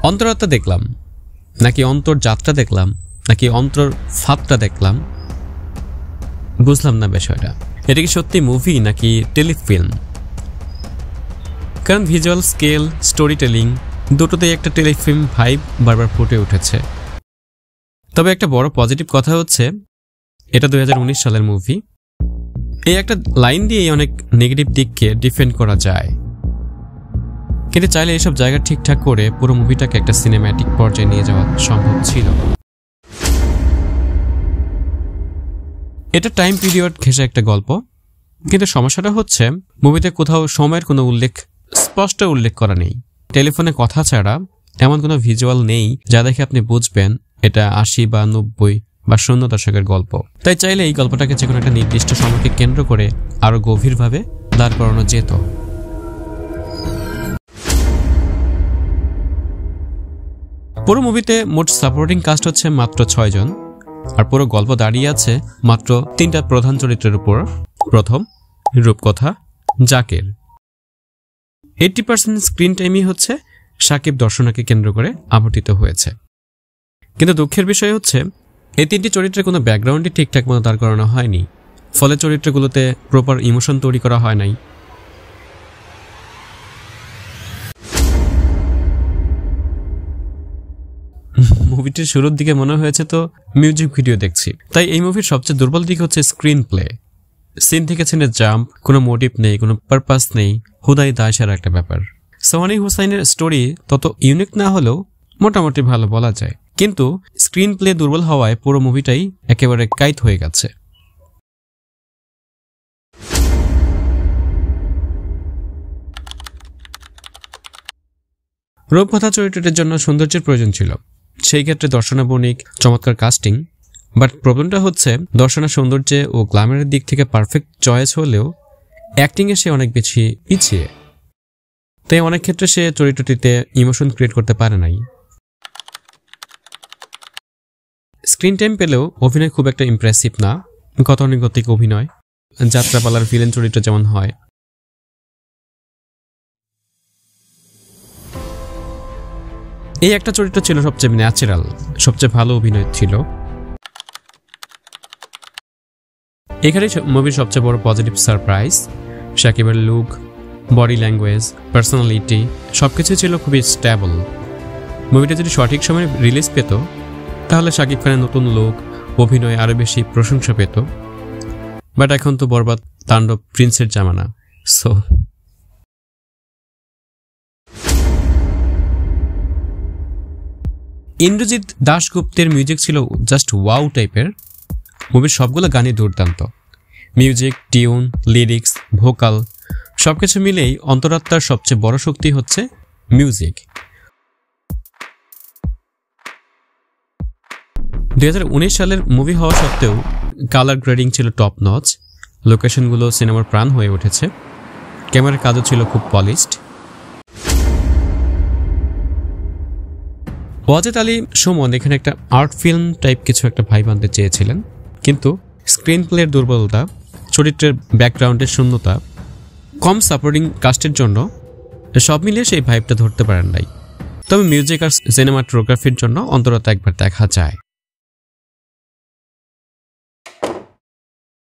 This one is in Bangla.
অন্তরাত্মা দেখলাম নাকি অন্তর্যাত্রা দেখলাম নাকি অন্তর ফাঁদটা দেখলাম, বুঝলাম না বিষয়টা। এটা কি সত্যি মুভি নাকি টেলিফিল্ম? কারণ ভিজুয়াল স্কেল, স্টোরি টেলিং দুটোতেই একটা টেলিফিল্ম ভাইব বারবার ফুটে উঠেছে। তবে একটা বড় পজিটিভ কথা হচ্ছে এটা 2019 সালের মুভি। এই একটা লাইন দিয়েই অনেক নেগেটিভ দিককে ডিফেন্ড করা যায়, কিন্তু চাইলে এইসব জায়গা ঠিকঠাক করে পুরো মুভিটাকে একটা সিনেম্যাটিক পর্যায়ে নিয়ে যাওয়া সম্ভব ছিল। এটা টাইম পিরিয়ড ঘেঁষে একটা গল্প, কিন্তু সমস্যাটা হচ্ছে মুভিতে কোথাও সময়ের কোনো স্পষ্ট উল্লেখ করা নেই। টেলিফোনে কথা ছাড়া এমন কোনো ভিজুয়াল নেই যা দেখে আপনি বুঝবেন এটা 80 বা 90 বা 00 দশকের গল্প। তাই চাইলে এই গল্পটাকে যে কোনো একটা নির্দিষ্ট সময়কে কেন্দ্র করে আরো গভীরভাবে দাঁড় করানো যেত। পুরো মুভিতে মোট সাপোর্টিং কাস্ট হচ্ছে মাত্র 6 জন, আর পুরো গল্প দাঁড়িয়ে আছে মাত্র 3টা প্রধান চরিত্রের উপর। প্রথম, রূপকথা জাকির। 80% স্ক্রিন টাইমই হচ্ছে সাকিব দর্শনাকে কেন্দ্র করে আবর্তিত হয়েছে। কিন্তু দুঃখের বিষয় হচ্ছে এই 3টি চরিত্রের কোনো ব্যাকগ্রাউন্ডই ঠিকঠাক মতো দাঁড় করানো হয়নি, ফলে চরিত্রগুলোতে প্রপার ইমোশন তৈরি করা হয় নাই। মুভিটির শুরুর দিকে মনে হয়েছে তো মিউজিক ভিডিও দেখছি। তাই এই মুভির সবচেয়ে দুর্বল দিক হচ্ছে স্ক্রিন প্লে। সিন থেকে সিনে জাম্প, কোনো মোটিভ নেই, কোনো পারপাস নেই, হুদাই দায়সারা একটা ব্যাপার। সোহানী হুসাইনের স্টোরি তত ইউনিক না হলেও মোটামুটি ভালো বলা যায়, কিন্তু স্ক্রিন প্লে দুর্বল হওয়ায় পুরো মুভিটাই একেবারে কাইট হয়ে গেছে। রূপকথা চরিত্রটির জন্য সৌন্দর্যের প্রয়োজন ছিল, সেই ক্ষেত্রে দর্শনা বণিক চমৎকার কাস্টিং। বাট প্রবলেমটা হচ্ছে দর্শনা সৌন্দর্যে ও গ্ল্যামারের দিক থেকে পারফেক্ট চয়েস হলেও অ্যাক্টিংয়ে সে অনেক বেশি পিছিয়ে, তাই অনেক ক্ষেত্রে সে চরিত্রটিতে ইমোশন ক্রিয়েট করতে পারে নাই। স্ক্রিন টাইম পেলেও অভিনয় খুব একটা ইমপ্রেসিভ না, গতানুগতিক অভিনয়, যাত্রাপালার ভিলেন চরিত্র যেমন হয়। এই একটা চরিত্র ছিল সবচেয়ে ন্যাচারাল, সবচেয়ে ভালো অভিনয় ছিল। এখানে মুভির সবচেয়ে বড় পজিটিভ সারপ্রাইজ সাকিবের লুক, বডি ল্যাঙ্গুয়েজ, পার্সোনালিটি সবকিছু ছিল খুবই স্টেবল। মুভিটা যদি সঠিক সময়ে রিলিজ পেত তাহলে শাকিব খানের নতুন লুক, অভিনয় আরো বেশি প্রশংসা পেত। বাট এখন তো বরবাদ তাণ্ডব প্রিন্সের জামানা। সো ইন্দ্রজিৎ দাশগুপ্তের মিউজিক ছিল জাস্ট ওয়াও টাইপের। মুভির সবগুলো গানই দুর্দান্ত, মিউজিক, টিউন, লিরিক্স, ভোকাল সবকিছু মিলেই অন্তরাত্মার সবচেয়ে বড় শক্তি হচ্ছে মিউজিক। 2019 সালের মুভি হওয়া সত্ত্বেও কালার গ্রেডিং ছিল টপ নচ, লোকেশনগুলো সিনেমার প্রাণ হয়ে উঠেছে, ক্যামেরার কাজও ছিল খুব পলিশড। ওয়াজেদ আলী সুমন এখানে একটা আর্ট ফিল্ম টাইপ কিছু একটা ভাইব আনতে চেয়েছিলেন, কিন্তু স্ক্রিন প্লের দুর্বলতা, চরিত্রের ব্যাকগ্রাউন্ডের শূন্যতা, কম সাপোর্টিং কাস্টের জন্য সব মিলিয়ে সেই ভাইবটা ধরতে পারেন নাই। তবে মিউজিক আর সিনেমাটোগ্রাফির জন্য অন্তত একবার দেখা যায়।